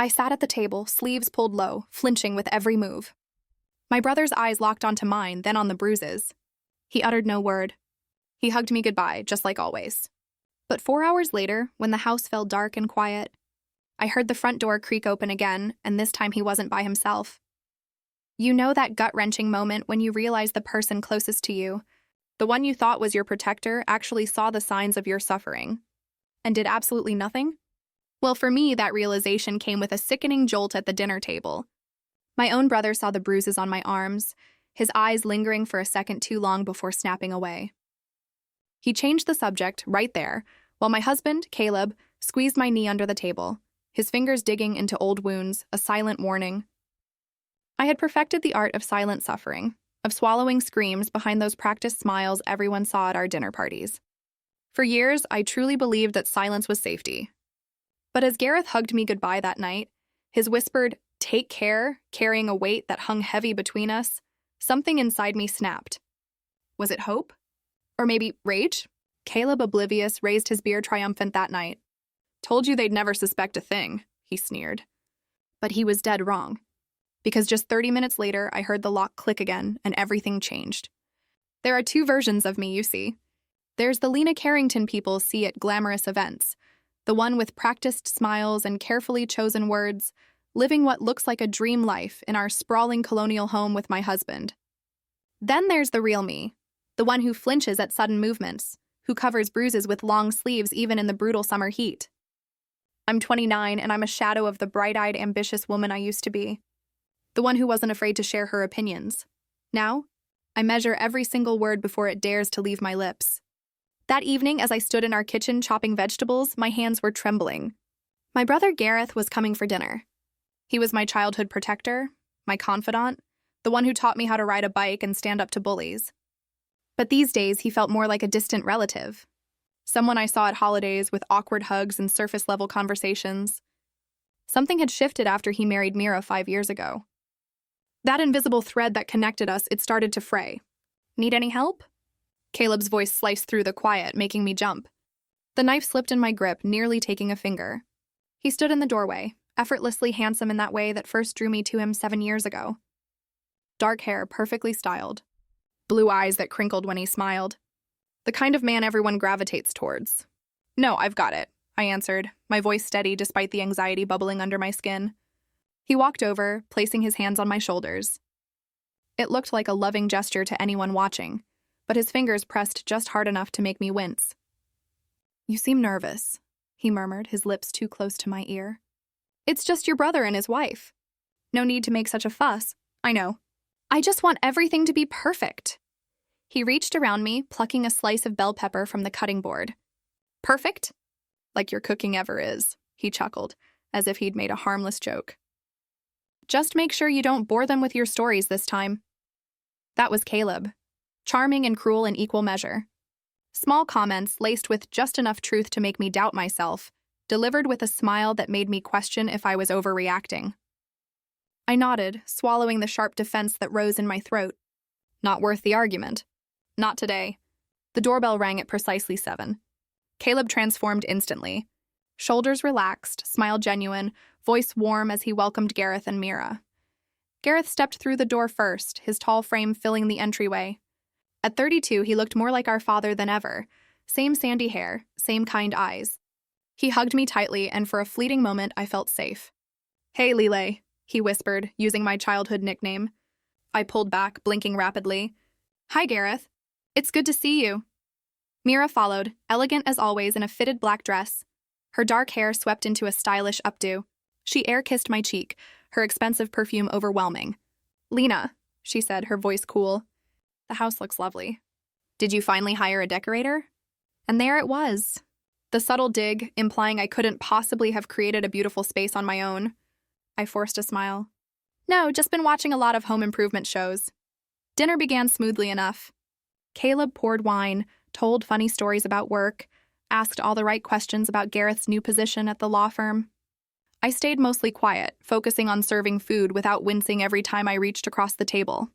I sat at the table, sleeves pulled low, flinching with every move. My brother's eyes locked onto mine, then on the bruises. He uttered no word. He hugged me goodbye, just like always. But 4 hours later, when the house fell dark and quiet, I heard the front door creak open again, and this time he wasn't by himself. You know that gut-wrenching moment when you realize the person closest to you, the one you thought was your protector, actually saw the signs of your suffering and did absolutely nothing? Well, for me, that realization came with a sickening jolt at the dinner table. My own brother saw the bruises on my arms, his eyes lingering for a second too long before snapping away. He changed the subject right there, while my husband, Caleb, squeezed my knee under the table, his fingers digging into old wounds, a silent warning. I had perfected the art of silent suffering, of swallowing screams behind those practiced smiles everyone saw at our dinner parties. For years, I truly believed that silence was safety. But as Gareth hugged me goodbye that night, his whispered, "Take care," carrying a weight that hung heavy between us, something inside me snapped. Was it hope? Or maybe rage? Caleb, oblivious, raised his beer triumphant that night. "Told you they'd never suspect a thing," he sneered. But he was dead wrong. Because just 30 minutes later, I heard the lock click again, and everything changed. There are two versions of me, you see. There's the Lena Carrington people see at glamorous events, the one with practiced smiles and carefully chosen words, living what looks like a dream life in our sprawling colonial home with my husband. Then there's the real me, the one who flinches at sudden movements, who covers bruises with long sleeves even in the brutal summer heat. I'm 29, and I'm a shadow of the bright-eyed, ambitious woman I used to be. The one who wasn't afraid to share her opinions. Now, I measure every single word before it dares to leave my lips. That evening, as I stood in our kitchen chopping vegetables, my hands were trembling. My brother Gareth was coming for dinner. He was my childhood protector, my confidant, the one who taught me how to ride a bike and stand up to bullies. But these days, he felt more like a distant relative. Someone I saw at holidays with awkward hugs and surface-level conversations. Something had shifted after he married Mira 5 years ago. That invisible thread that connected us, it started to fray. Need any help? Caleb's voice sliced through the quiet, making me jump. The knife slipped in my grip, nearly taking a finger. He stood in the doorway, effortlessly handsome in that way that first drew me to him 7 years ago. Dark hair, perfectly styled. Blue eyes that crinkled when he smiled. The kind of man everyone gravitates towards. "No, I've got it," I answered, my voice steady despite the anxiety bubbling under my skin. He walked over, placing his hands on my shoulders. It looked like a loving gesture to anyone watching, but his fingers pressed just hard enough to make me wince. "You seem nervous," he murmured, his lips too close to my ear. "It's just your brother and his wife. No need to make such a fuss. I know. I just want everything to be perfect." He reached around me, plucking a slice of bell pepper from the cutting board. "Perfect? Like your cooking ever is," he chuckled, as if he'd made a harmless joke. "Just make sure you don't bore them with your stories this time." That was Caleb. Charming and cruel in equal measure. Small comments laced with just enough truth to make me doubt myself, delivered with a smile that made me question if I was overreacting. I nodded, swallowing the sharp defense that rose in my throat. Not worth the argument. Not today. The doorbell rang at precisely 7. Caleb transformed instantly. Shoulders relaxed, smile genuine, voice warm as he welcomed Gareth and Mira. Gareth stepped through the door first, his tall frame filling the entryway. At 32, he looked more like our father than ever. Same sandy hair, same kind eyes. He hugged me tightly, and for a fleeting moment, I felt safe. "Hey, Lile," he whispered, using my childhood nickname. I pulled back, blinking rapidly. "Hi, Gareth. It's good to see you." Mira followed, elegant as always in a fitted black dress. Her dark hair swept into a stylish updo. She air-kissed my cheek, her expensive perfume overwhelming. "Lena," she said, her voice cool. "The house looks lovely. Did you finally hire a decorator?" And there it was. The subtle dig, implying I couldn't possibly have created a beautiful space on my own. I forced a smile. "No, just been watching a lot of home improvement shows." Dinner began smoothly enough. Caleb poured wine, told funny stories about work, asked all the right questions about Gareth's new position at the law firm. I stayed mostly quiet, focusing on serving food without wincing every time I reached across the table.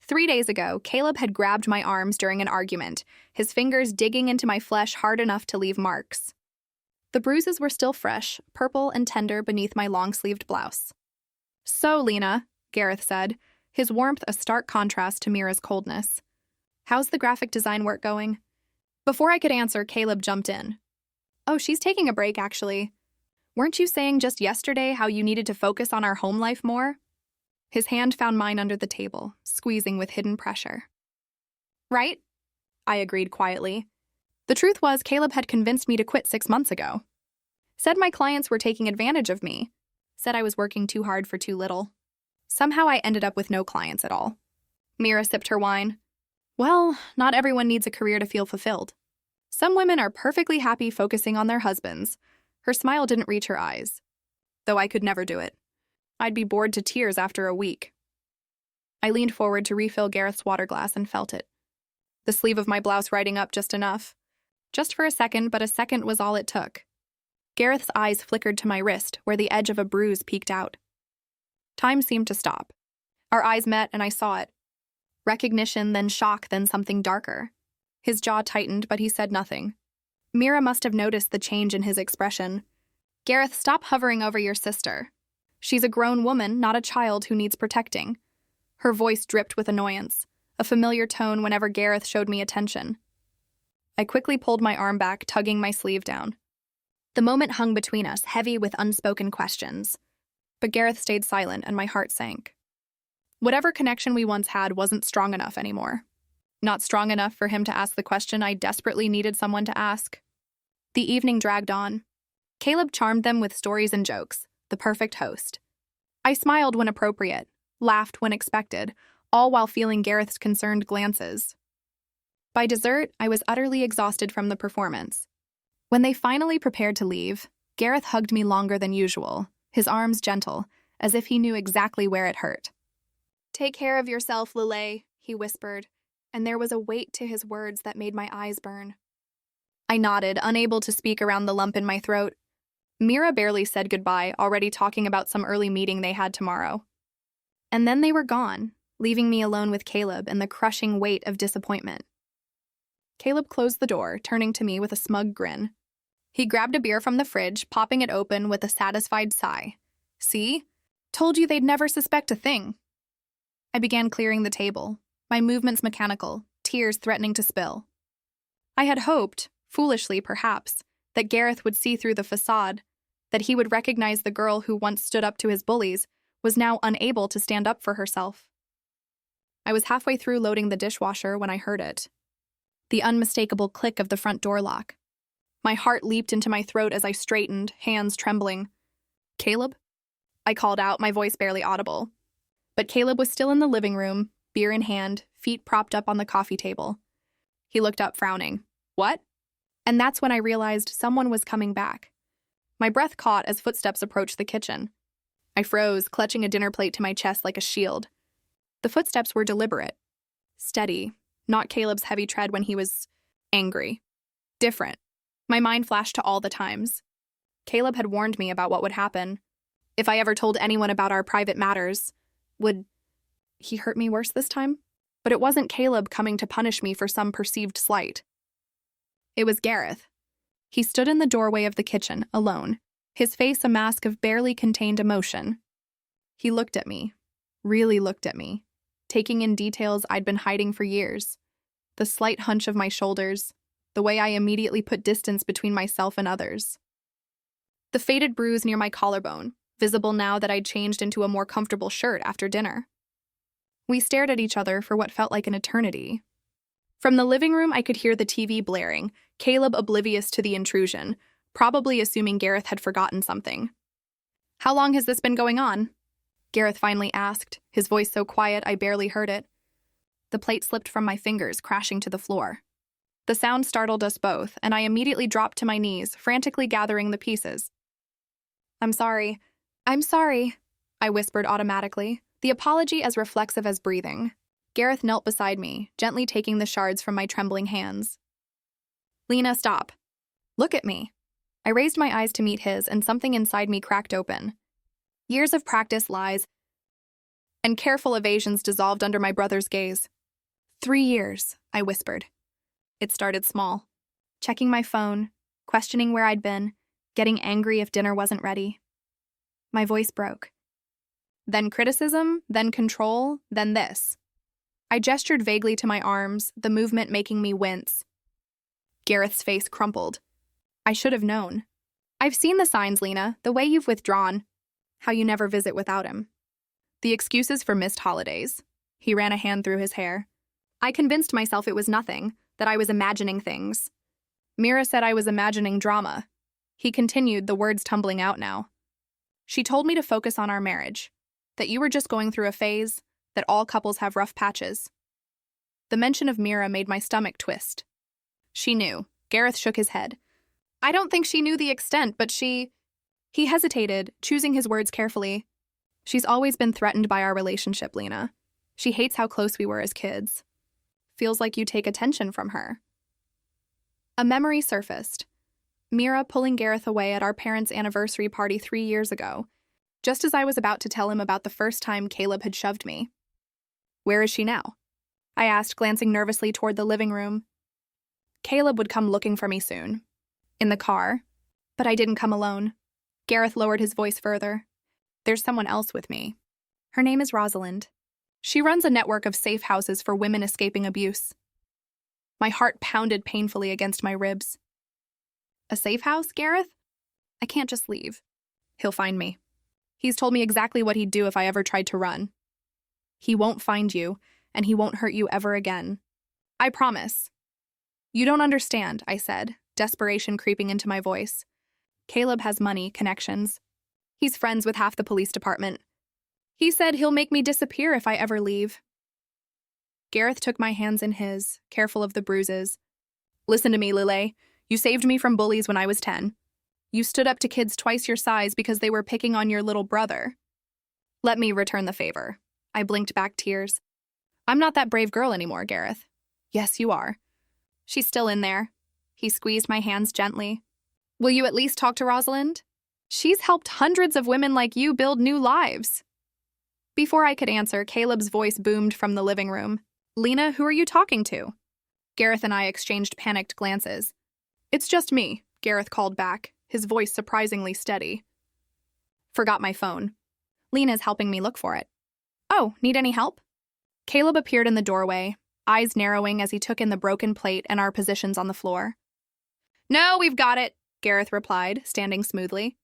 3 days ago, Caleb had grabbed my arms during an argument, his fingers digging into my flesh hard enough to leave marks. The bruises were still fresh, purple and tender beneath my long-sleeved blouse. "So, Lena," Gareth said, his warmth a stark contrast to Mira's coldness. "How's the graphic design work going?" Before I could answer, Caleb jumped in. "Oh, she's taking a break, actually. Weren't you saying just yesterday how you needed to focus on our home life more?" His hand found mine under the table, squeezing with hidden pressure. "Right?" I agreed quietly. The truth was, Caleb had convinced me to quit 6 months ago. Said my clients were taking advantage of me. Said I was working too hard for too little. Somehow I ended up with no clients at all. Mira sipped her wine. "Well, not everyone needs a career to feel fulfilled. Some women are perfectly happy focusing on their husbands." Her smile didn't reach her eyes. Though I could never do it. I'd be bored to tears after a week. I leaned forward to refill Gareth's water glass and felt it. The sleeve of my blouse riding up just enough. Just for a second, but a second was all it took. Gareth's eyes flickered to my wrist, where the edge of a bruise peeked out. Time seemed to stop. Our eyes met, and I saw it. Recognition, then shock, then something darker. His jaw tightened, but he said nothing. Mira must have noticed the change in his expression. "Gareth, stop hovering over your sister. She's a grown woman, not a child who needs protecting." Her voice dripped with annoyance, a familiar tone whenever Gareth showed me attention. I quickly pulled my arm back, tugging my sleeve down. The moment hung between us, heavy with unspoken questions. But Gareth stayed silent, and my heart sank. Whatever connection we once had wasn't strong enough anymore. Not strong enough for him to ask the question I desperately needed someone to ask. The evening dragged on. Caleb charmed them with stories and jokes, the perfect host. I smiled when appropriate, laughed when expected, all while feeling Gareth's concerned glances. By dessert, I was utterly exhausted from the performance. When they finally prepared to leave, Gareth hugged me longer than usual, his arms gentle, as if he knew exactly where it hurt. "Take care of yourself, Lillet," he whispered, and there was a weight to his words that made my eyes burn. I nodded, unable to speak around the lump in my throat. Mira barely said goodbye, already talking about some early meeting they had tomorrow. And then they were gone, leaving me alone with Caleb and the crushing weight of disappointment. Caleb closed the door, turning to me with a smug grin. He grabbed a beer from the fridge, popping it open with a satisfied sigh. "See? Told you they'd never suspect a thing." I began clearing the table, my movements mechanical, tears threatening to spill. I had hoped, foolishly perhaps, that Gareth would see through the facade, that he would recognize the girl who once stood up to his bullies was now unable to stand up for herself. I was halfway through loading the dishwasher when I heard it. The unmistakable click of the front door lock. My heart leaped into my throat as I straightened, hands trembling. "Caleb?" I called out, my voice barely audible. But Caleb was still in the living room, beer in hand, feet propped up on the coffee table. He looked up, frowning. "What?" And that's when I realized someone was coming back. My breath caught as footsteps approached the kitchen. I froze, clutching a dinner plate to my chest like a shield. The footsteps were deliberate. Steady, not Caleb's heavy tread when he was angry. Different. My mind flashed to all the times. Caleb had warned me about what would happen. If I ever told anyone about our private matters, would he hurt me worse this time? But it wasn't Caleb coming to punish me for some perceived slight. It was Gareth. He stood in the doorway of the kitchen, alone, his face a mask of barely contained emotion. He looked at me, really looked at me, taking in details I'd been hiding for years. The slight hunch of my shoulders, the way I immediately put distance between myself and others. The faded bruise near my collarbone, visible now that I'd changed into a more comfortable shirt after dinner. We stared at each other for what felt like an eternity. From the living room, I could hear the TV blaring, Caleb oblivious to the intrusion, probably assuming Gareth had forgotten something. "How long has this been going on?" Gareth finally asked, his voice so quiet I barely heard it. The plate slipped from my fingers, crashing to the floor. The sound startled us both, and I immediately dropped to my knees, frantically gathering the pieces. I'm sorry, I whispered automatically, the apology as reflexive as breathing. Gareth knelt beside me, gently taking the shards from my trembling hands. "Lena, stop. Look at me." I raised my eyes to meet his, and something inside me cracked open. Years of practice, lies, and careful evasions dissolved under my brother's gaze. 3 years, I whispered. It started small. Checking my phone, questioning where I'd been, getting angry if dinner wasn't ready. My voice broke. Then criticism, then control, then this. I gestured vaguely to my arms, the movement making me wince. Gareth's face crumpled. I should have known. I've seen the signs, Lena, the way you've withdrawn. How you never visit without him. The excuses for missed holidays. He ran a hand through his hair. I convinced myself it was nothing, that I was imagining things. Mira said I was imagining drama. He continued, the words tumbling out now. She told me to focus on our marriage, that you were just going through a phase, that all couples have rough patches. The mention of Mira made my stomach twist. She knew. Gareth shook his head. I don't think she knew the extent, but she... He hesitated, choosing his words carefully. She's always been threatened by our relationship, Lena. She hates how close we were as kids. Feels like you take attention from her. A memory surfaced. Mira pulling Gareth away at our parents' anniversary party 3 years ago, just as I was about to tell him about the first time Caleb had shoved me. Where is she now? I asked, glancing nervously toward the living room. Caleb would come looking for me soon. In the car. But I didn't come alone. Gareth lowered his voice further. There's someone else with me. Her name is Rosalind. She runs a network of safe houses for women escaping abuse. My heart pounded painfully against my ribs. A safe house, Gareth? I can't just leave. He'll find me. He's told me exactly what he'd do if I ever tried to run. He won't find you, and he won't hurt you ever again. I promise. You don't understand, I said, desperation creeping into my voice. Caleb has money, connections. He's friends with half the police department. He said he'll make me disappear if I ever leave. Gareth took my hands in his, careful of the bruises. Listen to me, Lillet. You saved me from bullies when I was 10. You stood up to kids twice your size because they were picking on your little brother. Let me return the favor. I blinked back tears. I'm not that brave girl anymore, Gareth. Yes, you are. She's still in there. He squeezed my hands gently. Will you at least talk to Rosalind? She's helped hundreds of women like you build new lives. Before I could answer, Caleb's voice boomed from the living room. Lena, who are you talking to? Gareth and I exchanged panicked glances. It's just me, Gareth called back, his voice surprisingly steady. Forgot my phone. Lena's helping me look for it. Oh, need any help? Caleb appeared in the doorway, eyes narrowing as he took in the broken plate and our positions on the floor. No, we've got it, Gareth replied, standing smoothly.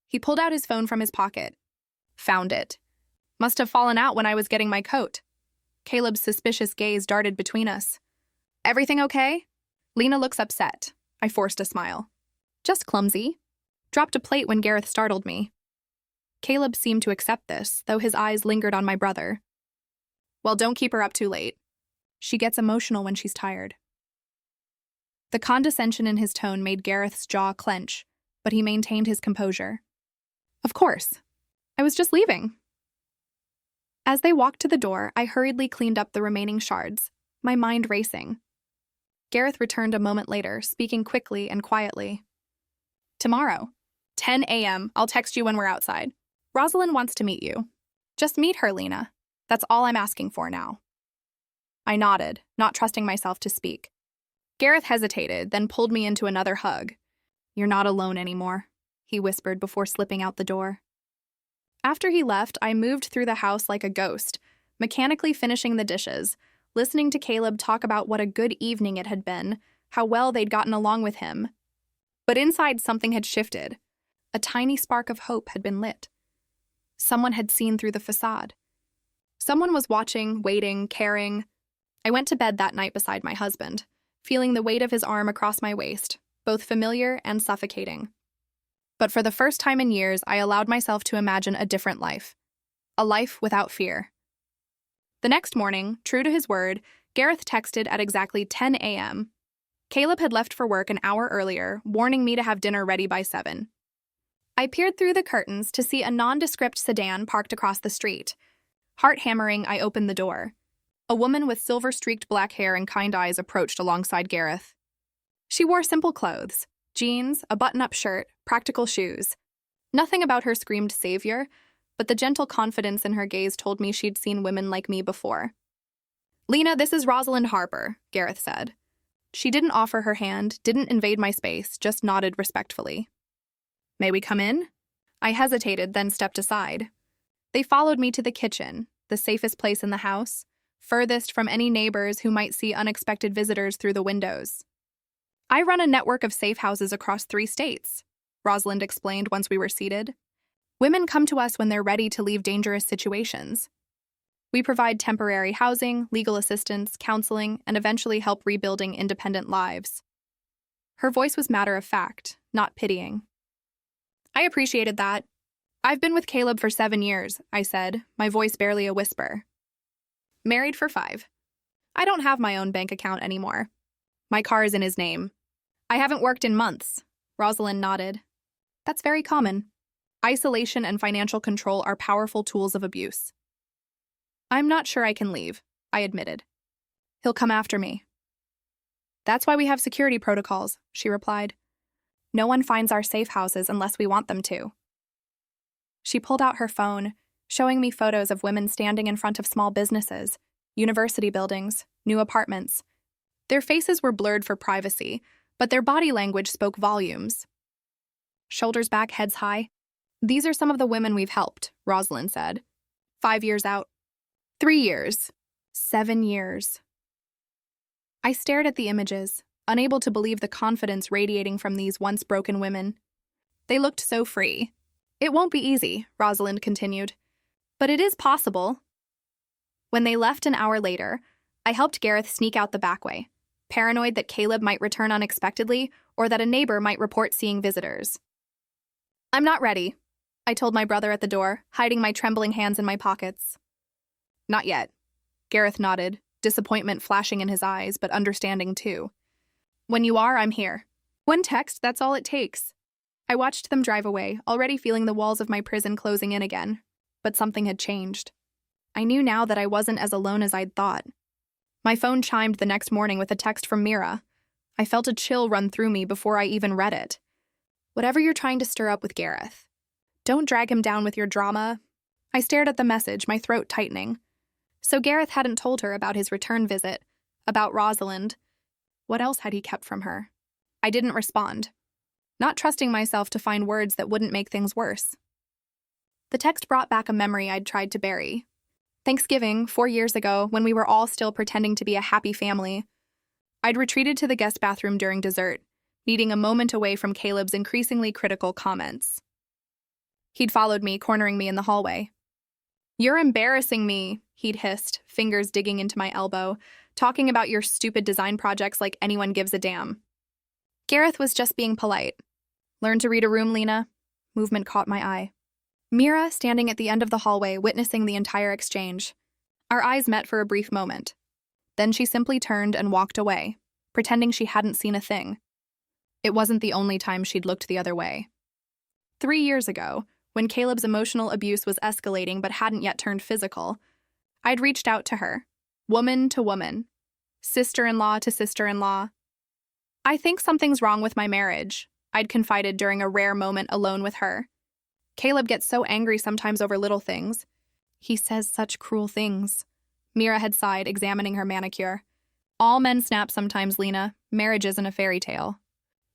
He pulled out his phone from his pocket. Found it. Must have fallen out when I was getting my coat. Caleb's suspicious gaze darted between us. Everything okay? Lena looks upset. I forced a smile. Just clumsy. Dropped a plate when Gareth startled me. Caleb seemed to accept this, though his eyes lingered on my brother. Well, don't keep her up too late. She gets emotional when she's tired. The condescension in his tone made Gareth's jaw clench, but he maintained his composure. Of course. I was just leaving. As they walked to the door, I hurriedly cleaned up the remaining shards, my mind racing. Gareth returned a moment later, speaking quickly and quietly. Tomorrow, 10 a.m., I'll text you when we're outside. Rosalind wants to meet you. Just meet her, Lena. That's all I'm asking for now. I nodded, not trusting myself to speak. Gareth hesitated, then pulled me into another hug. You're not alone anymore, he whispered before slipping out the door. After he left, I moved through the house like a ghost, mechanically finishing the dishes, listening to Caleb talk about what a good evening it had been, how well they'd gotten along with him. But inside something had shifted. A tiny spark of hope had been lit. Someone had seen through the facade. Someone was watching, waiting, caring. I went to bed that night beside my husband, feeling the weight of his arm across my waist, both familiar and suffocating. But for the first time in years, I allowed myself to imagine a different life. A life without fear. The next morning, true to his word, Gareth texted at exactly 10 a.m. Caleb had left for work an hour earlier, warning me to have dinner ready by 7. I peered through the curtains to see a nondescript sedan parked across the street. Heart hammering, I opened the door. A woman with silver-streaked black hair and kind eyes approached alongside Gareth. She wore simple clothes, jeans, a button-up shirt, practical shoes. Nothing about her screamed savior, but the gentle confidence in her gaze told me she'd seen women like me before. Lena, this is Rosalind Harper, Gareth said. She didn't offer her hand, didn't invade my space, just nodded respectfully. May we come in? I hesitated, then stepped aside. They followed me to the kitchen, the safest place in the house, furthest from any neighbors who might see unexpected visitors through the windows. I run a network of safe houses across 3 states, Rosalind explained once we were seated. Women come to us when they're ready to leave dangerous situations. We provide temporary housing, legal assistance, counseling, and eventually help rebuilding independent lives. Her voice was matter-of-fact, not pitying. I appreciated that. I've been with Caleb for 7 years, I said, my voice barely a whisper. Married for 5. I don't have my own bank account anymore. My car is in his name. I haven't worked in months, Rosalind nodded. That's very common. Isolation and financial control are powerful tools of abuse. I'm not sure I can leave, I admitted. He'll come after me. That's why we have security protocols, she replied. No one finds our safe houses unless we want them to. She pulled out her phone, showing me photos of women standing in front of small businesses, university buildings, new apartments. Their faces were blurred for privacy, but their body language spoke volumes. Shoulders back, heads high. These are some of the women we've helped, Rosalind said. 5 years out. 3 years. 7 years. I stared at the images, unable to believe the confidence radiating from these once broken women. They looked so free. It won't be easy, Rosalind continued. But it is possible. When they left an hour later, I helped Gareth sneak out the back way, paranoid that Caleb might return unexpectedly or that a neighbor might report seeing visitors. I'm not ready, I told my brother at the door, hiding my trembling hands in my pockets. Not yet. Gareth nodded, disappointment flashing in his eyes, but understanding too. When you are, I'm here. One text, that's all it takes. I watched them drive away, already feeling the walls of my prison closing in again. But something had changed. I knew now that I wasn't as alone as I'd thought. My phone chimed the next morning with a text from Mira. I felt a chill run through me before I even read it. Whatever you're trying to stir up with Gareth, don't drag him down with your drama. I stared at the message, my throat tightening. So Gareth hadn't told her about his return visit, about Rosalind. What else had he kept from her? I didn't respond, not trusting myself to find words that wouldn't make things worse. The text brought back a memory I'd tried to bury. Thanksgiving, 4 years ago, when we were all still pretending to be a happy family. I'd retreated to the guest bathroom during dessert, needing a moment away from Caleb's increasingly critical comments. He'd followed me, cornering me in the hallway. You're embarrassing me, he'd hissed, fingers digging into my elbow, talking about your stupid design projects like anyone gives a damn. Gareth was just being polite. Learn to read a room, Lena. Movement caught my eye. Mira, standing at the end of the hallway, witnessing the entire exchange. Our eyes met for a brief moment. Then she simply turned and walked away, pretending she hadn't seen a thing. It wasn't the only time she'd looked the other way. 3 years ago, when Caleb's emotional abuse was escalating but hadn't yet turned physical, I'd reached out to her, woman to woman, sister-in-law to sister-in-law. I think something's wrong with my marriage, I'd confided during a rare moment alone with her. Caleb gets so angry sometimes over little things. He says such cruel things. Mira had sighed, examining her manicure. All men snap sometimes, Lena. Marriage isn't a fairy tale.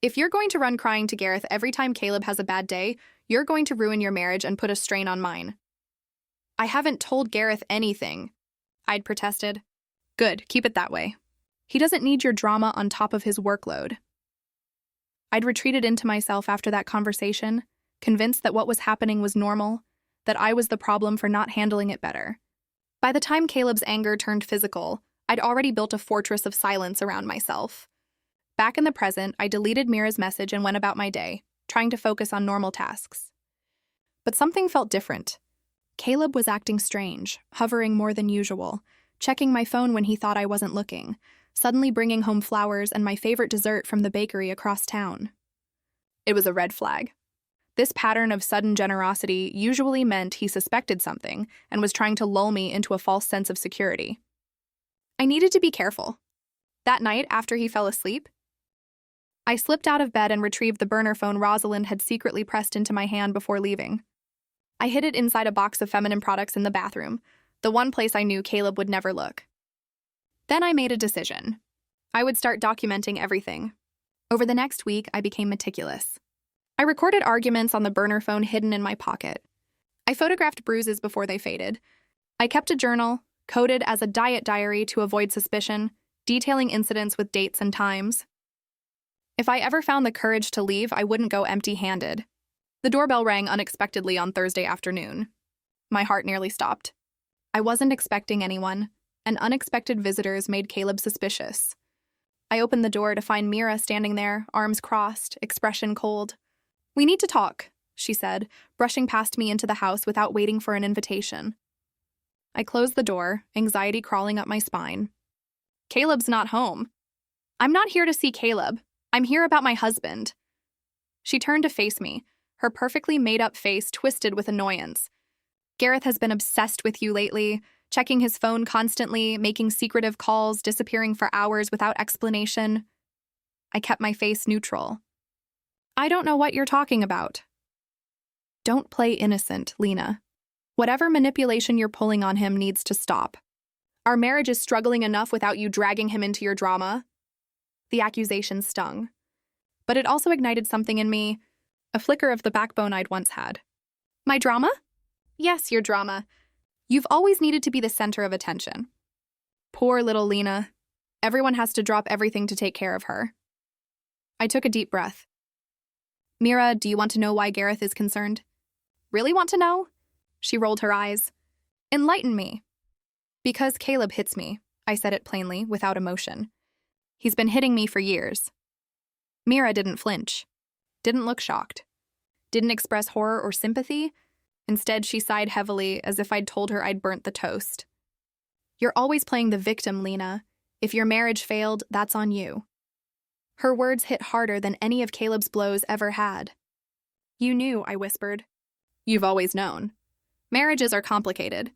If you're going to run crying to Gareth every time Caleb has a bad day, you're going to ruin your marriage and put a strain on mine. I haven't told Gareth anything, I'd protested. Good, keep it that way. He doesn't need your drama on top of his workload. I'd retreated into myself after that conversation, convinced that what was happening was normal, that I was the problem for not handling it better. By the time Caleb's anger turned physical, I'd already built a fortress of silence around myself. Back in the present, I deleted Mira's message and went about my day, trying to focus on normal tasks. But something felt different. Caleb was acting strange, hovering more than usual, checking my phone when he thought I wasn't looking, suddenly bringing home flowers and my favorite dessert from the bakery across town. It was a red flag. This pattern of sudden generosity usually meant he suspected something and was trying to lull me into a false sense of security. I needed to be careful. That night, after he fell asleep, I slipped out of bed and retrieved the burner phone Rosalind had secretly pressed into my hand before leaving. I hid it inside a box of feminine products in the bathroom, the one place I knew Caleb would never look. Then I made a decision. I would start documenting everything. Over the next week, I became meticulous. I I recorded arguments on the burner phone hidden in my pocket. I photographed bruises before they faded. I kept a journal, coded as a diet diary to avoid suspicion, detailing incidents with dates and times. If I ever found the courage to leave, I wouldn't go empty-handed. The doorbell rang unexpectedly on Thursday afternoon. My heart nearly stopped. I wasn't expecting anyone, and unexpected visitors made Caleb suspicious. I opened the door to find Mira standing there, arms crossed, expression cold. "We need to talk," she said, brushing past me into the house without waiting for an invitation. I closed the door, anxiety crawling up my spine. "Caleb's not home." "I'm not here to see Caleb. I'm here about my husband." She turned to face me, her perfectly made-up face twisted with annoyance. "Gareth has been obsessed with you lately, checking his phone constantly, making secretive calls, disappearing for hours without explanation." I kept my face neutral. "I don't know what you're talking about." "Don't play innocent, Lena. Whatever manipulation you're pulling on him needs to stop. Our marriage is struggling enough without you dragging him into your drama." The accusation stung. But it also ignited something in me, a flicker of the backbone I'd once had. "My drama?" "Yes, your drama. You've always needed to be the center of attention." Poor little Lena. Everyone has to drop everything to take care of her. I took a deep breath. "Mira, do you want to know why Gareth is concerned?" "Really want to know?" She rolled her eyes. "Enlighten me." "Because Caleb hits me," I said it plainly, without emotion. "He's been hitting me for years." Mira didn't flinch, didn't look shocked, didn't express horror or sympathy. Instead, she sighed heavily, as if I'd told her I'd burnt the toast. "You're always playing the victim, Lena. If your marriage failed, that's on you." Her words hit harder than any of Caleb's blows ever had. "You knew," I whispered. "You've always known. Marriages are complicated.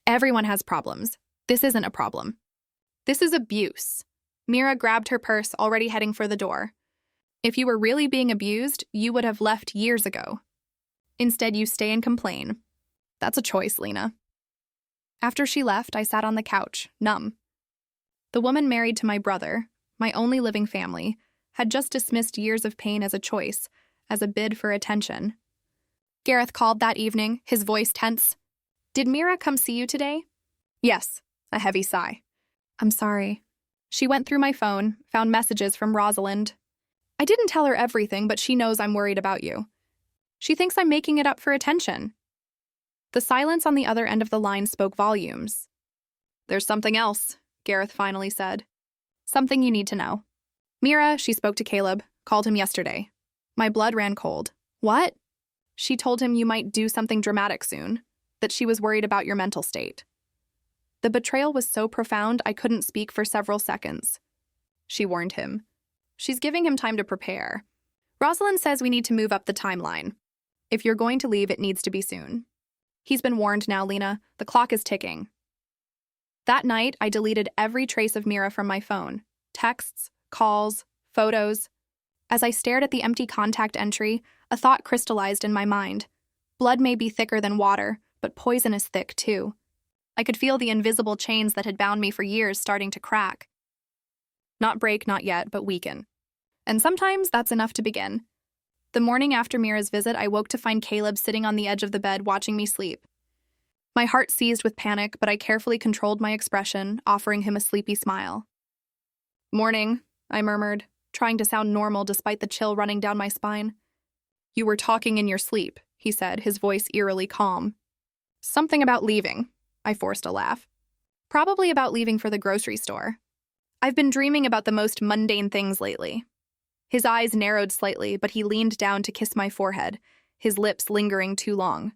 Everyone has problems. This isn't a problem. This is abuse." Mira grabbed her purse, already heading for the door. "If you were really being abused, you would have left years ago. Instead, you stay and complain. That's a choice, Lena." After she left, I sat on the couch, numb. The woman married to my brother, my only living family, had just dismissed years of pain as a choice, as a bid for attention. Gareth called that evening, his voice tense. "Did Mira come see you today?" "Yes," a heavy sigh. "I'm sorry." She went through my phone, found messages from Rosalind. "I didn't tell her everything, but she knows I'm worried about you. She thinks I'm making it up for attention." The silence on the other end of the line spoke volumes. "There's something else," Gareth finally said. "Something you need to know. Mira," she spoke to Caleb, "called him yesterday." My blood ran cold. "What?" "She told him you might do something dramatic soon, that she was worried about your mental state." The betrayal was so profound I couldn't speak for several seconds. She warned him. She's giving him time to prepare. "Rosalind says we need to move up the timeline. If you're going to leave, it needs to be soon." "He's been warned now, Lena. The clock is ticking." That night, I deleted every trace of Mira from my phone. Texts, calls, photos. As I stared at the empty contact entry, a thought crystallized in my mind. Blood may be thicker than water, but poison is thick, too. I could feel the invisible chains that had bound me for years starting to crack. Not break, not yet, but weaken. And sometimes that's enough to begin. The morning after Mira's visit, I woke to find Caleb sitting on the edge of the bed watching me sleep. My heart seized with panic, but I carefully controlled my expression, offering him a sleepy smile. "Morning," I murmured, trying to sound normal despite the chill running down my spine. "You were talking in your sleep," he said, his voice eerily calm. "Something about leaving." I forced a laugh. "Probably about leaving for the grocery store. I've been dreaming about the most mundane things lately." His eyes narrowed slightly, but he leaned down to kiss my forehead, his lips lingering too long.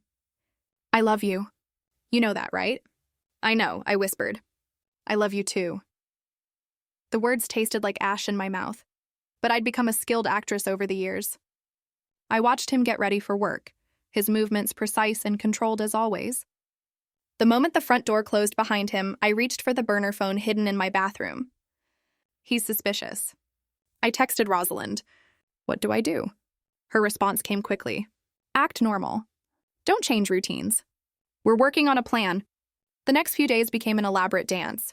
"I love you. You know that, right?" "I know," I whispered. "I love you too." The words tasted like ash in my mouth, but I'd become a skilled actress over the years. I watched him get ready for work, his movements precise and controlled as always. The moment the front door closed behind him, I reached for the burner phone hidden in my bathroom. "He's suspicious." I texted Rosalind. "What do I do?" Her response came quickly. "Act normal. Don't change routines. We're working on a plan." The next few days became an elaborate dance.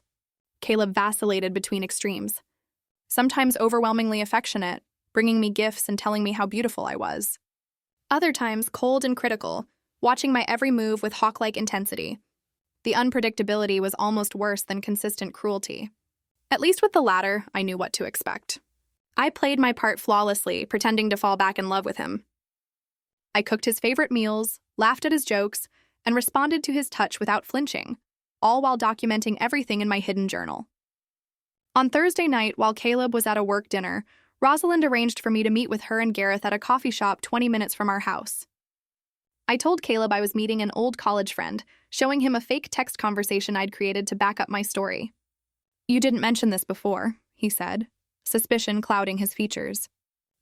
Caleb vacillated between extremes. Sometimes overwhelmingly affectionate, bringing me gifts and telling me how beautiful I was. Other times, cold and critical, watching my every move with hawk-like intensity. The unpredictability was almost worse than consistent cruelty. At least with the latter, I knew what to expect. I played my part flawlessly, pretending to fall back in love with him. I cooked his favorite meals, laughed at his jokes, and responded to his touch without flinching, all while documenting everything in my hidden journal. On Thursday night, while Caleb was at a work dinner, Rosalind arranged for me to meet with her and Gareth at a coffee shop 20 minutes from our house. I told Caleb I was meeting an old college friend, showing him a fake text conversation I'd created to back up my story. "You didn't mention this before," he said, suspicion clouding his features.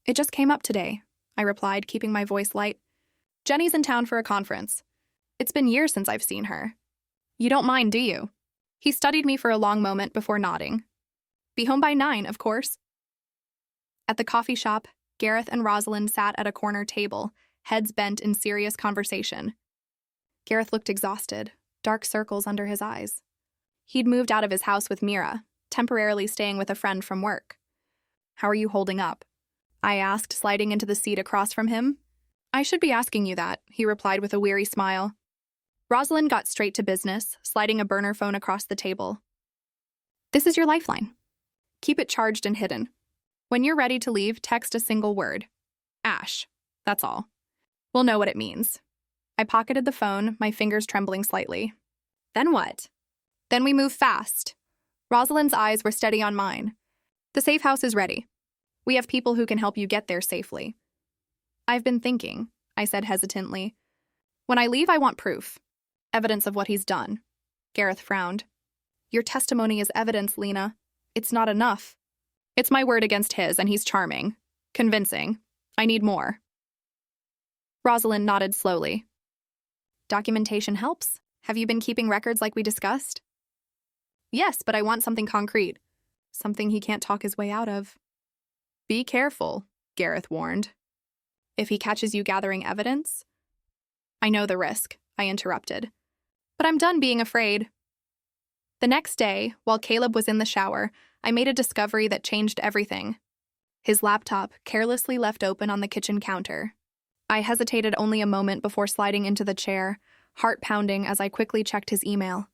"It just came up today," I replied, keeping my voice light. "Jenny's in town for a conference. It's been years since I've seen her. You don't mind, do you?" He studied me for a long moment before nodding. "Be home by 9, of course." At the coffee shop, Gareth and Rosalind sat at a corner table, heads bent in serious conversation. Gareth looked exhausted, dark circles under his eyes. He'd moved out of his house with Mira, temporarily staying with a friend from work. "How are you holding up?" I asked, sliding into the seat across from him. "I should be asking you that," he replied with a weary smile. Rosalind got straight to business, sliding a burner phone across the table. "This is your lifeline. Keep it charged and hidden. When you're ready to leave, text a single word. Ash. That's all. We'll know what it means." I pocketed the phone, my fingers trembling slightly. "Then what?" "Then we move fast." Rosalind's eyes were steady on mine. "The safe house is ready. We have people who can help you get there safely." "I've been thinking," I said hesitantly. "When I leave, I want proof. Evidence of what he's done." Gareth frowned. "Your testimony is evidence, Lena. It's not enough." "It's my word against his, and he's charming. Convincing. I need more." Rosalind nodded slowly. "Documentation helps. Have you been keeping records like we discussed?" "Yes, but I want something concrete. Something he can't talk his way out of." "Be careful," Gareth warned. "If he catches you gathering evidence?" "I know the risk," I interrupted. "But I'm done being afraid." The next day, while Caleb was in the shower, I made a discovery that changed everything. His laptop, carelessly left open on the kitchen counter. I hesitated only a moment before sliding into the chair, heart pounding as I quickly checked his email.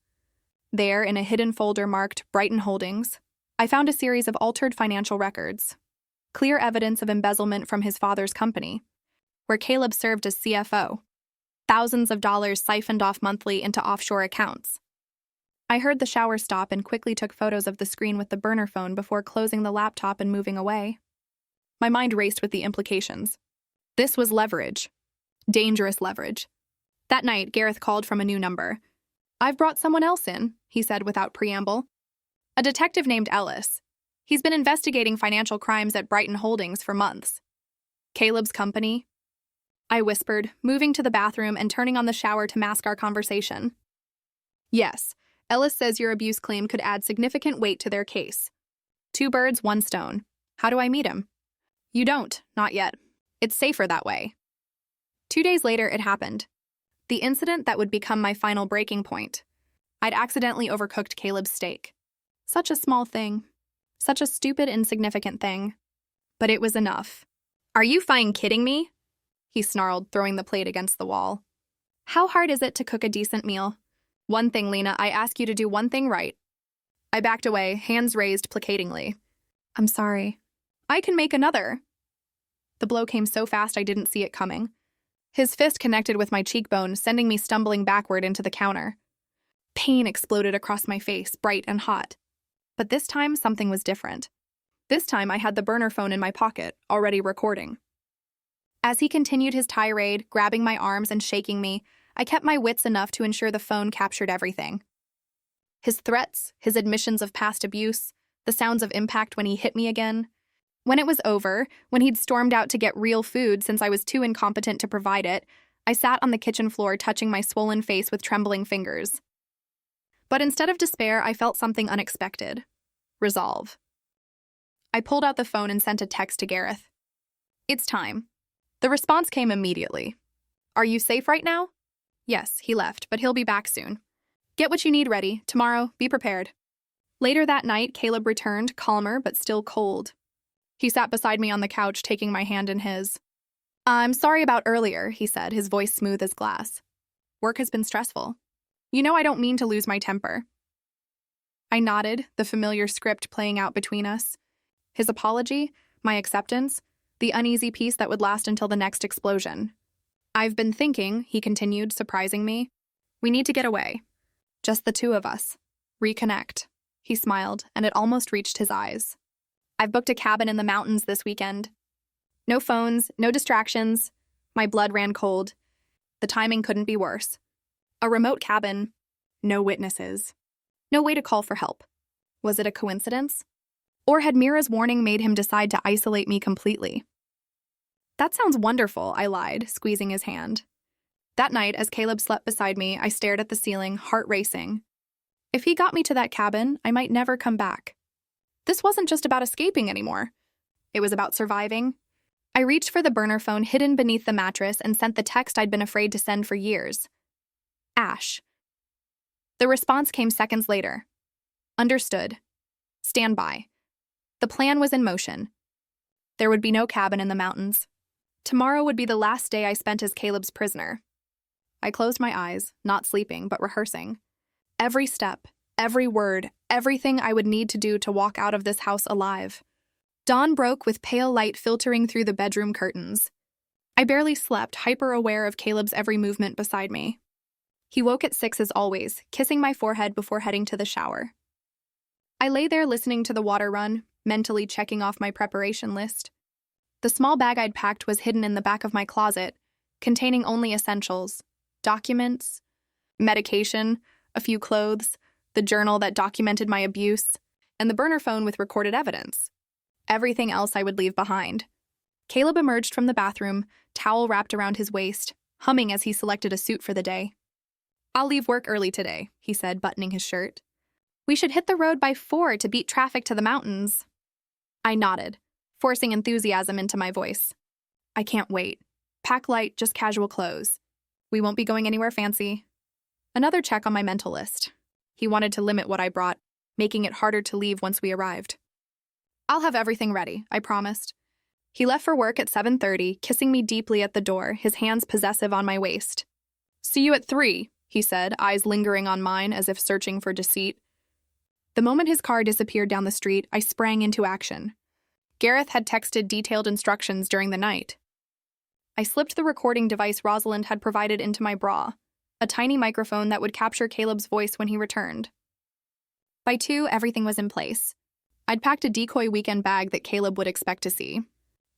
There, in a hidden folder marked Brighton Holdings, I found a series of altered financial records. Clear evidence of embezzlement from his father's company, where Caleb served as CFO. Thousands of dollars siphoned off monthly into offshore accounts. I heard the shower stop and quickly took photos of the screen with the burner phone before closing the laptop and moving away. My mind raced with the implications. This was leverage. Dangerous leverage. That night, Gareth called from a new number. "I've brought someone else in," he said without preamble. "A detective named Ellis. He's been investigating financial crimes at Brighton Holdings for months." "Caleb's company?" I whispered, moving to the bathroom and turning on the shower to mask our conversation. "Yes. Ellis says your abuse claim could add significant weight to their case. 2 birds, 1 stone. How do I meet him?" "You don't, not yet. It's safer that way." 2 days later, it happened. The incident that would become my final breaking point. I'd accidentally overcooked Caleb's steak. Such a small thing. Such a stupid, insignificant thing. But it was enough. "Are you fine kidding me?" he snarled, throwing the plate against the wall. "How hard is it to cook a decent meal?" "One thing, Lena, I ask you to do one thing right." I backed away, hands raised placatingly. "I'm sorry." "I can make another." The blow came so fast I didn't see it coming. His fist connected with my cheekbone, sending me stumbling backward into the counter. Pain exploded across my face, bright and hot. But this time, something was different. This time, I had the burner phone in my pocket, already recording. As he continued his tirade, grabbing my arms and shaking me, I kept my wits enough to ensure the phone captured everything. His threats, his admissions of past abuse, the sounds of impact when he hit me again. When it was over, when he'd stormed out to get real food since I was too incompetent to provide it, I sat on the kitchen floor touching my swollen face with trembling fingers. But instead of despair, I felt something unexpected. Resolve. I pulled out the phone and sent a text to Gareth. "It's time." The response came immediately. "Are you safe right now?" "Yes, he left, but he'll be back soon." "Get what you need ready. Tomorrow, be prepared." Later that night, Caleb returned, calmer but still cold. He sat beside me on the couch, taking my hand in his. I'm sorry about earlier, he said, his voice smooth as glass. Work has been stressful. You know I don't mean to lose my temper. I nodded, the familiar script playing out between us. His apology, my acceptance, the uneasy peace that would last until the next explosion. I've been thinking, he continued, surprising me. We need to get away. Just the two of us. Reconnect. He smiled, and it almost reached his eyes. I've booked a cabin in the mountains this weekend. No phones, no distractions. My blood ran cold. The timing couldn't be worse. A remote cabin. No witnesses. No way to call for help. Was it a coincidence? Or had Mira's warning made him decide to isolate me completely? That sounds wonderful, I lied, squeezing his hand. That night, as Caleb slept beside me, I stared at the ceiling, heart racing. If he got me to that cabin, I might never come back. This wasn't just about escaping anymore. It was about surviving. I reached for the burner phone hidden beneath the mattress and sent the text I'd been afraid to send for years. Ash. The response came seconds later. Understood. Stand by. The plan was in motion. There would be no cabin in the mountains. Tomorrow would be the last day I spent as Caleb's prisoner. I closed my eyes, not sleeping, but rehearsing. Every step, every word, everything I would need to do to walk out of this house alive. Dawn broke with pale light filtering through the bedroom curtains. I barely slept, hyper-aware of Caleb's every movement beside me. He woke at 6 as always, kissing my forehead before heading to the shower. I lay there listening to the water run, mentally checking off my preparation list. The small bag I'd packed was hidden in the back of my closet, containing only essentials, documents, medication, a few clothes, the journal that documented my abuse, and the burner phone with recorded evidence. Everything else I would leave behind. Caleb emerged from the bathroom, towel wrapped around his waist, humming as he selected a suit for the day. I'll leave work early today, he said, buttoning his shirt. We should hit the road by 4 to beat traffic to the mountains. I nodded, forcing enthusiasm into my voice. I can't wait. Pack light, just casual clothes. We won't be going anywhere fancy. Another check on my mental list. He wanted to limit what I brought, making it harder to leave once we arrived. I'll have everything ready, I promised. He left for work at 7:30, kissing me deeply at the door, his hands possessive on my waist. See you at 3, he said, eyes lingering on mine as if searching for deceit. The moment his car disappeared down the street, I sprang into action. Gareth had texted detailed instructions during the night. I slipped the recording device Rosalind had provided into my bra, a tiny microphone that would capture Caleb's voice when he returned. By 2, everything was in place. I'd packed a decoy weekend bag that Caleb would expect to see.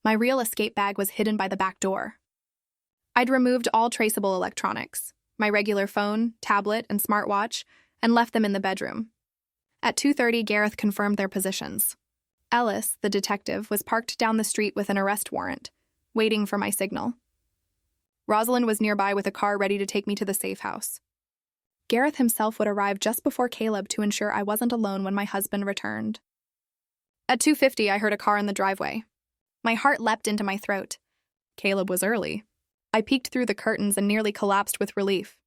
My real escape bag was hidden by the back door. I'd removed all traceable electronics, my regular phone, tablet, and smartwatch, and left them in the bedroom. At 2:30, Gareth confirmed their positions. Ellis, the detective, was parked down the street with an arrest warrant, waiting for my signal. Rosalind was nearby with a car ready to take me to the safe house. Gareth himself would arrive just before Caleb to ensure I wasn't alone when my husband returned. At 2:50, I heard a car in the driveway. My heart leapt into my throat. Caleb was early. I peeked through the curtains and nearly collapsed with relief.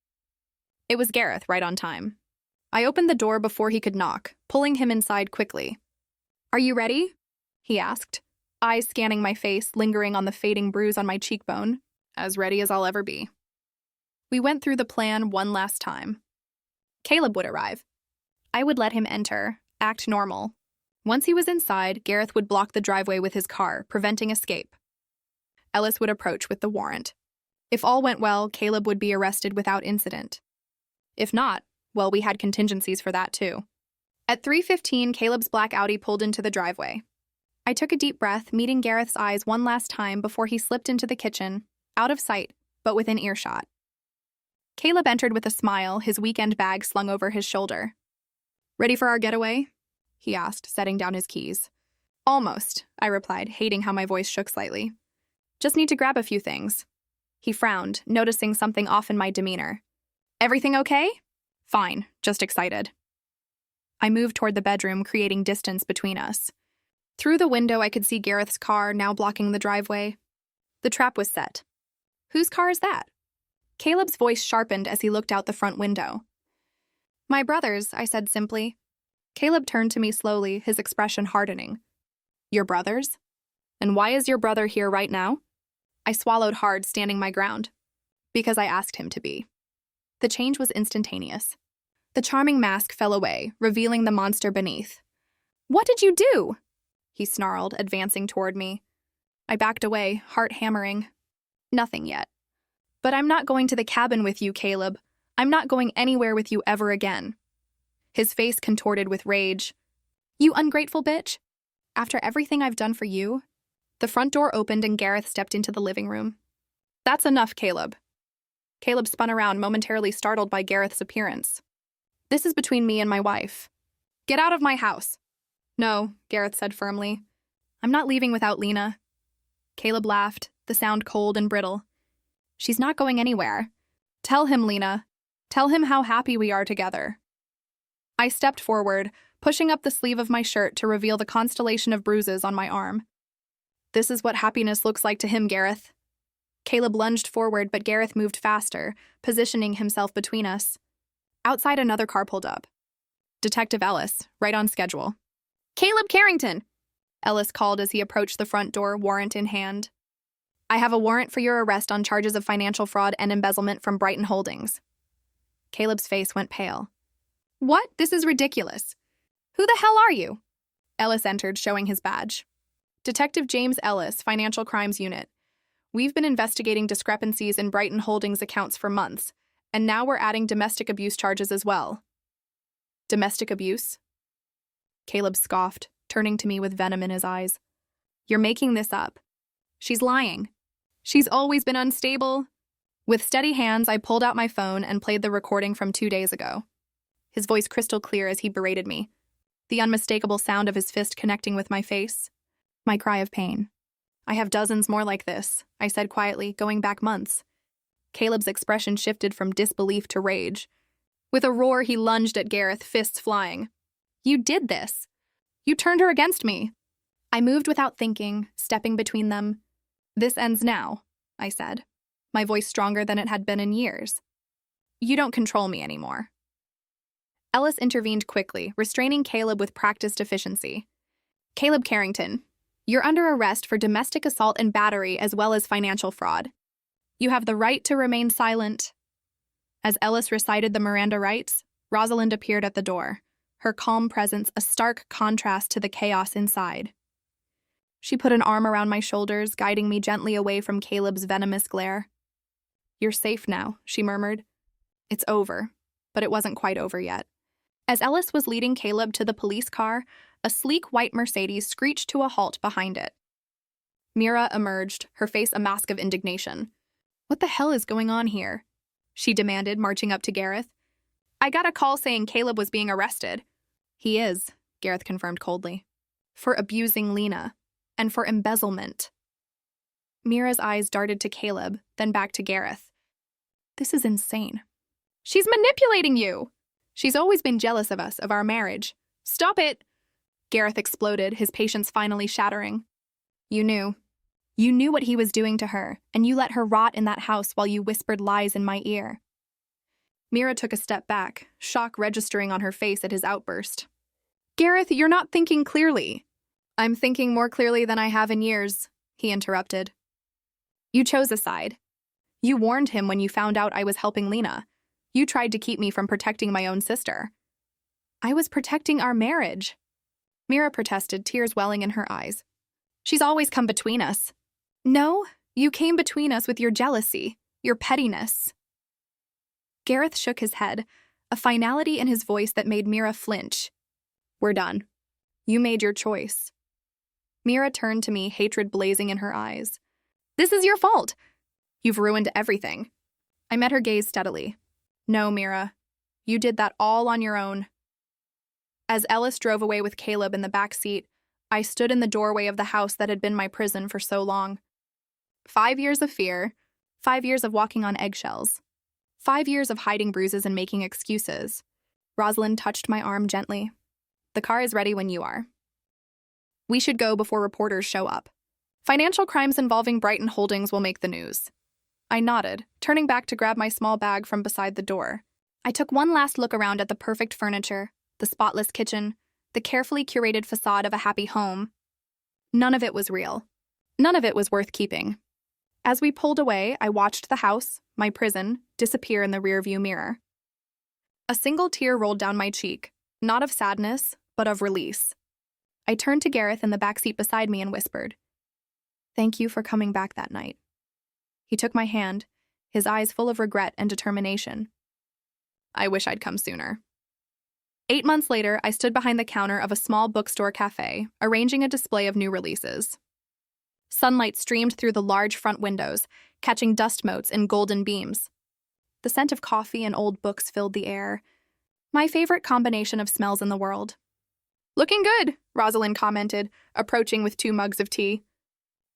It was Gareth, right on time. I opened the door before he could knock, pulling him inside quickly. Are you ready? He asked, eyes scanning my face, lingering on the fading bruise on my cheekbone. As ready as I'll ever be. We went through the plan one last time. Caleb would arrive. I would let him enter, act normal. Once he was inside, Gareth would block the driveway with his car, preventing escape. Ellis would approach with the warrant. If all went well, Caleb would be arrested without incident. If not, well, we had contingencies for that too. At 3:15, Caleb's black Audi pulled into the driveway. I took a deep breath, meeting Gareth's eyes one last time before he slipped into the kitchen, out of sight, but within earshot. Caleb entered with a smile, his weekend bag slung over his shoulder. Ready for our getaway? He asked, setting down his keys. Almost, I replied, hating how my voice shook slightly. Just need to grab a few things. He frowned, noticing something off in my demeanor. Everything okay? Fine, just excited. I moved toward the bedroom, creating distance between us. Through the window, I could see Gareth's car, now blocking the driveway. The trap was set. Whose car is that? Caleb's voice sharpened as he looked out the front window. My brother's, I said simply. Caleb turned to me slowly, his expression hardening. Your brother's? And why is your brother here right now? I swallowed hard, standing my ground. Because I asked him to be. The change was instantaneous. The charming mask fell away, revealing the monster beneath. "What did you do?" he snarled, advancing toward me. I backed away, heart hammering. "Nothing yet. But I'm not going to the cabin with you, Caleb. I'm not going anywhere with you ever again." His face contorted with rage. "You ungrateful bitch. After everything I've done for you?" The front door opened and Gareth stepped into the living room. "That's enough, Caleb." Caleb spun around, momentarily startled by Gareth's appearance. "This is between me and my wife. Get out of my house." "No," Gareth said firmly. "I'm not leaving without Lena." Caleb laughed, the sound cold and brittle. "She's not going anywhere. Tell him, Lena. Tell him how happy we are together." I stepped forward, pushing up the sleeve of my shirt to reveal the constellation of bruises on my arm. "This is what happiness looks like to him, Gareth." Caleb lunged forward, but Gareth moved faster, positioning himself between us. Outside, another car pulled up. Detective Ellis, right on schedule. "Caleb Carrington," Ellis called as he approached the front door, warrant in hand. "I have a warrant for your arrest on charges of financial fraud and embezzlement from Brighton Holdings." Caleb's face went pale. "What? This is ridiculous. Who the hell are you?" Ellis entered, showing his badge. "Detective James Ellis, Financial Crimes Unit. We've been investigating discrepancies in Brighton Holdings accounts for months, and now we're adding domestic abuse charges as well." "Domestic abuse?" Caleb scoffed, turning to me with venom in his eyes. "You're making this up. She's lying. She's always been unstable." With steady hands, I pulled out my phone and played the recording from 2 days ago. His voice crystal clear as he berated me, the unmistakable sound of his fist connecting with my face. My cry of pain. "I have dozens more like this," I said quietly, going back months. Caleb's expression shifted from disbelief to rage. With a roar, he lunged at Gareth, fists flying. "You did this. You turned her against me." I moved without thinking, stepping between them. "This ends now," I said, my voice stronger than it had been in years. "You don't control me anymore." Ellis intervened quickly, restraining Caleb with practiced efficiency. "Caleb Carrington, you're under arrest for domestic assault and battery as well as financial fraud. You have the right to remain silent." As Ellis recited the Miranda rights, Rosalind appeared at the door, her calm presence a stark contrast to the chaos inside. She put an arm around my shoulders, guiding me gently away from Caleb's venomous glare. "You're safe now," she murmured. "It's over," but it wasn't quite over yet. As Ellis was leading Caleb to the police car, a sleek white Mercedes screeched to a halt behind it. Mira emerged, her face a mask of indignation. "What the hell is going on here?" she demanded, marching up to Gareth. "I got a call saying Caleb was being arrested." "He is," Gareth confirmed coldly. "For abusing Lena. And for embezzlement." Mira's eyes darted to Caleb, then back to Gareth. "This is insane." "She's manipulating you!" "She's always been jealous of us, of our marriage." "Stop it!" Gareth exploded, his patience finally shattering. "You knew. You knew what he was doing to her, and you let her rot in that house while you whispered lies in my ear." Mira took a step back, shock registering on her face at his outburst. "Gareth, you're not thinking clearly." "I'm thinking more clearly than I have in years," he interrupted. "You chose a side. You warned him when you found out I was helping Lena. You tried to keep me from protecting my own sister." "I was protecting our marriage," Mira protested, tears welling in her eyes. "She's always come between us." "No, you came between us with your jealousy, your pettiness." Gareth shook his head, a finality in his voice that made Mira flinch. "We're done. You made your choice." Mira turned to me, hatred blazing in her eyes. "This is your fault. You've ruined everything." I met her gaze steadily. "No, Mira. You did that all on your own." As Ellis drove away with Caleb in the back seat, I stood in the doorway of the house that had been my prison for so long. 5 years of fear, 5 years of walking on eggshells, 5 years of hiding bruises and making excuses. Rosalind touched my arm gently. "The car is ready when you are. We should go before reporters show up. Financial crimes involving Brighton Holdings will make the news." I nodded, turning back to grab my small bag from beside the door. I took one last look around at the perfect furniture, the spotless kitchen, the carefully curated facade of a happy home. None of it was real. None of it was worth keeping. As we pulled away, I watched the house, my prison, disappear in the rearview mirror. A single tear rolled down my cheek, not of sadness, but of release. I turned to Gareth in the backseat beside me and whispered, "Thank you for coming back that night." He took my hand, his eyes full of regret and determination. I wish I'd come sooner. 8 months later, I stood behind the counter of a small bookstore cafe, arranging a display of new releases. Sunlight streamed through the large front windows, catching dust motes in golden beams. The scent of coffee and old books filled the air, my favorite combination of smells in the world. "Looking good," Rosalind commented, approaching with 2 mugs of tea.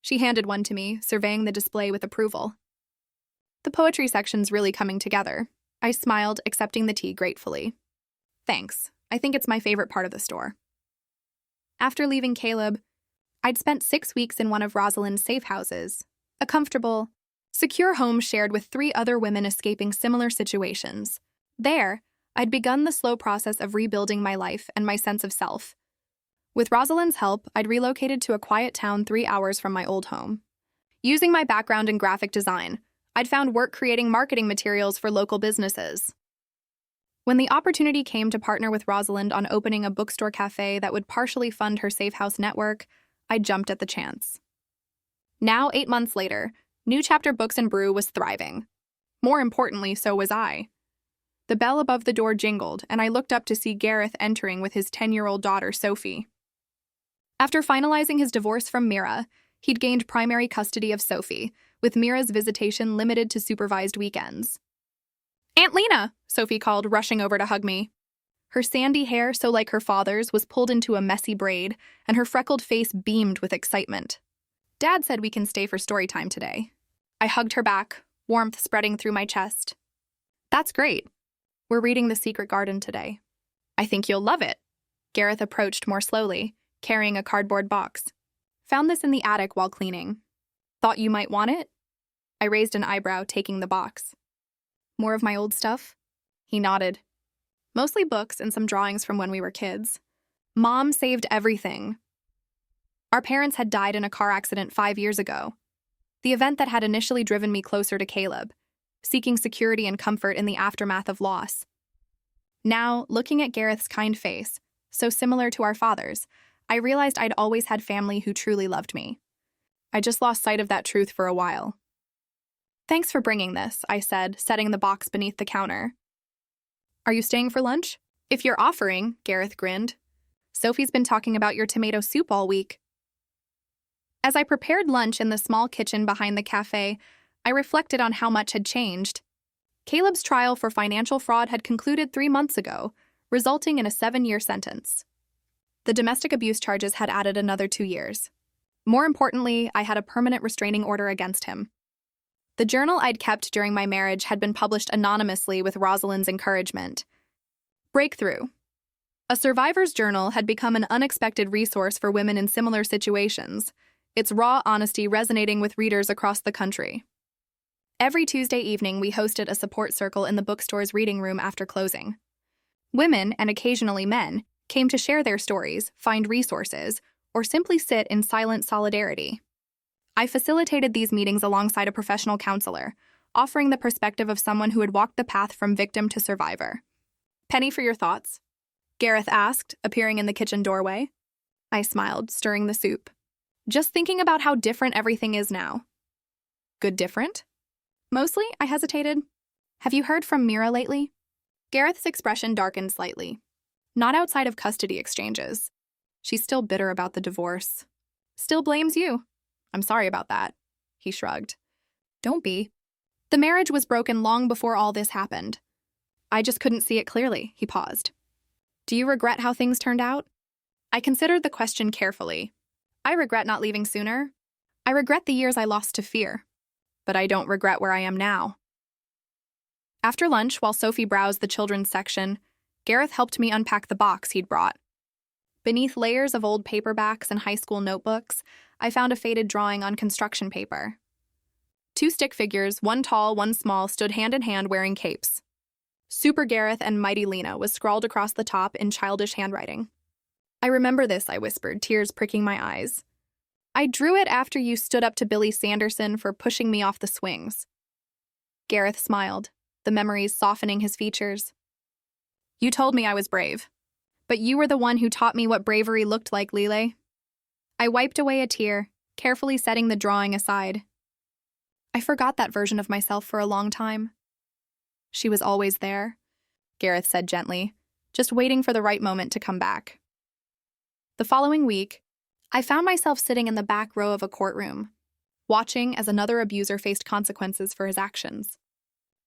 She handed one to me, surveying the display with approval. "The poetry section's really coming together." I smiled, accepting the tea gratefully. "Thanks. I think it's my favorite part of the store." After leaving Caleb, I'd spent 6 weeks in one of Rosalind's safe houses, a comfortable, secure home shared with 3 other women escaping similar situations. There, I'd begun the slow process of rebuilding my life and my sense of self. With Rosalind's help, I'd relocated to a quiet town 3 hours from my old home. Using my background in graphic design, I'd found work creating marketing materials for local businesses. When the opportunity came to partner with Rosalind on opening a bookstore cafe that would partially fund her safe house network, I jumped at the chance. Now, 8 months later, New Chapter Books and Brew was thriving. More importantly, so was I. The bell above the door jingled, and I looked up to see Gareth entering with his 10-year-old daughter, Sophie. After finalizing his divorce from Mira, he'd gained primary custody of Sophie, with Mira's visitation limited to supervised weekends. "Aunt Lena," Sophie called, rushing over to hug me. Her sandy hair, so like her father's, was pulled into a messy braid, and her freckled face beamed with excitement. "Dad said we can stay for story time today." I hugged her back, warmth spreading through my chest. "That's great. We're reading The Secret Garden today." "I think you'll love it." Gareth approached more slowly, carrying a cardboard box. "Found this in the attic while cleaning. Thought you might want it?" I raised an eyebrow, taking the box. "More of my old stuff?" He nodded. "Mostly books and some drawings from when we were kids. Mom saved everything." Our parents had died in a car accident 5 years ago, the event that had initially driven me closer to Caleb, seeking security and comfort in the aftermath of loss. Now, looking at Gareth's kind face, so similar to our father's, I realized I'd always had family who truly loved me. I just lost sight of that truth for a while. "Thanks for bringing this," I said, setting the box beneath the counter. "Are you staying for lunch?" "If you're offering," Gareth grinned. "Sophie's been talking about your tomato soup all week." As I prepared lunch in the small kitchen behind the cafe, I reflected on how much had changed. Caleb's trial for financial fraud had concluded 3 months ago, resulting in a 7-year sentence. The domestic abuse charges had added another 2 years. More importantly, I had a permanent restraining order against him. The journal I'd kept during my marriage had been published anonymously with Rosalind's encouragement. Breakthrough. A survivor's journal had become an unexpected resource for women in similar situations, its raw honesty resonating with readers across the country. Every Tuesday evening, we hosted a support circle in the bookstore's reading room after closing. Women, and occasionally men, came to share their stories, find resources, or simply sit in silent solidarity. I facilitated these meetings alongside a professional counselor, offering the perspective of someone who had walked the path from victim to survivor. "Penny for your thoughts?" Gareth asked, appearing in the kitchen doorway. I smiled, stirring the soup. "Just thinking about how different everything is now." "Good different?" "Mostly," I hesitated. "Have you heard from Mira lately?" Gareth's expression darkened slightly. "Not outside of custody exchanges. She's still bitter about the divorce. Still blames you." "I'm sorry about that." He shrugged. "Don't be. The marriage was broken long before all this happened. I just couldn't see it clearly." He paused. "Do you regret how things turned out?" I considered the question carefully. I regret not leaving sooner. I regret the years I lost to fear. But I don't regret where I am now. After lunch, while Sophie browsed the children's section, Gareth helped me unpack the box he'd brought. Beneath layers of old paperbacks and high school notebooks, I found a faded drawing on construction paper. 2 stick figures, one tall, one small, stood hand in hand wearing capes. "Super Gareth and Mighty Lena" was scrawled across the top in childish handwriting. "I remember this," I whispered, tears pricking my eyes. I drew it after you stood up to Billy Sanderson for pushing me off the swings. Gareth smiled, the memories softening his features. You told me I was brave, but you were the one who taught me what bravery looked like, Lile. I wiped away a tear, carefully setting the drawing aside. I forgot that version of myself for a long time. She was always there, Gareth said gently, just waiting for the right moment to come back. The following week, I found myself sitting in the back row of a courtroom, watching as another abuser faced consequences for his actions.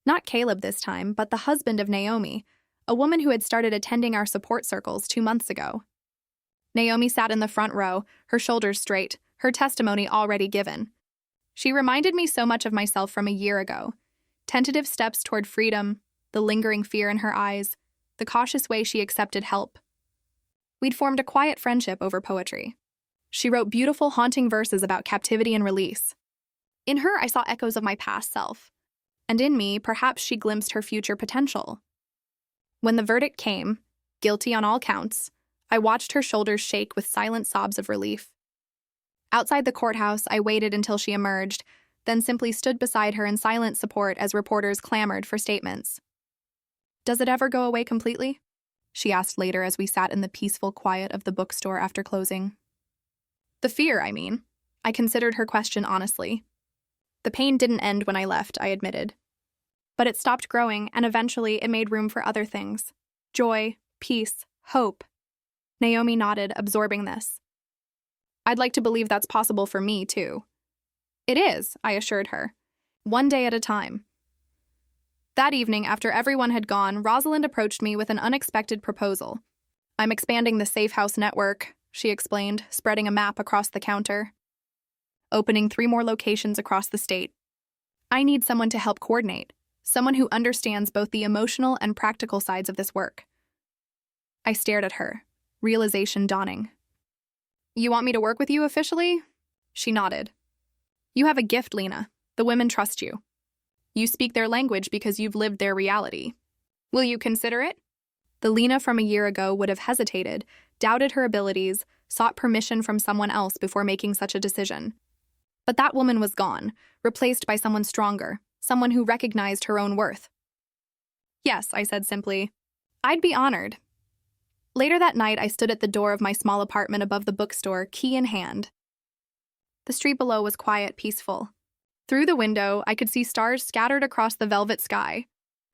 Not Caleb this time, but the husband of Naomi, a woman who had started attending our support circles 2 months ago. Naomi sat in the front row, her shoulders straight, her testimony already given. She reminded me so much of myself from a year ago. Tentative steps toward freedom, the lingering fear in her eyes, the cautious way she accepted help. We'd formed a quiet friendship over poetry. She wrote beautiful, haunting verses about captivity and release. In her, I saw echoes of my past self. And in me, perhaps she glimpsed her future potential. When the verdict came, guilty on all counts, I watched her shoulders shake with silent sobs of relief. Outside the courthouse, I waited until she emerged, then simply stood beside her in silent support as reporters clamored for statements. Does it ever go away completely? She asked later as we sat in the peaceful quiet of the bookstore after closing. The fear, I mean. I considered her question honestly. The pain didn't end when I left, I admitted. But it stopped growing, and eventually it made room for other things. Joy, peace, hope. Naomi nodded, absorbing this. I'd like to believe that's possible for me, too. It is, I assured her. One day at a time. That evening, after everyone had gone, Rosalind approached me with an unexpected proposal. I'm expanding the Safe House network, she explained, spreading a map across the counter. Opening 3 more locations across the state. I need someone to help coordinate, someone who understands both the emotional and practical sides of this work. I stared at her, realization dawning. You want me to work with you officially? She nodded. You have a gift, Lena. The women trust you. You speak their language because you've lived their reality. Will you consider it? The Lena from a year ago would have hesitated, doubted her abilities, sought permission from someone else before making such a decision. But that woman was gone, replaced by someone stronger, someone who recognized her own worth. Yes, I said simply. I'd be honored. Later that night, I stood at the door of my small apartment above the bookstore, key in hand. The street below was quiet, peaceful. Through the window, I could see stars scattered across the velvet sky,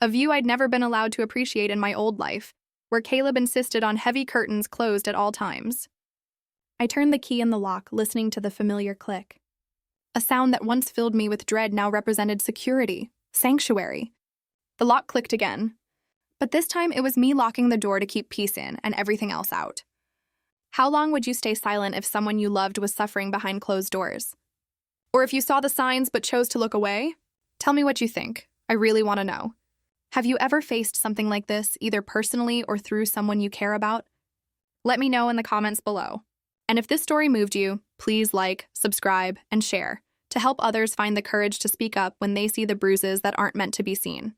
a view I'd never been allowed to appreciate in my old life, where Caleb insisted on heavy curtains closed at all times. I turned the key in the lock, listening to the familiar click. A sound that once filled me with dread now represented security, sanctuary. The lock clicked again, but this time it was me locking the door to keep peace in and everything else out. How long would you stay silent if someone you loved was suffering behind closed doors? Or if you saw the signs but chose to look away? Tell me what you think. I really want to know. Have you ever faced something like this, either personally or through someone you care about? Let me know in the comments below. And if this story moved you, please like, subscribe, and share to help others find the courage to speak up when they see the bruises that aren't meant to be seen.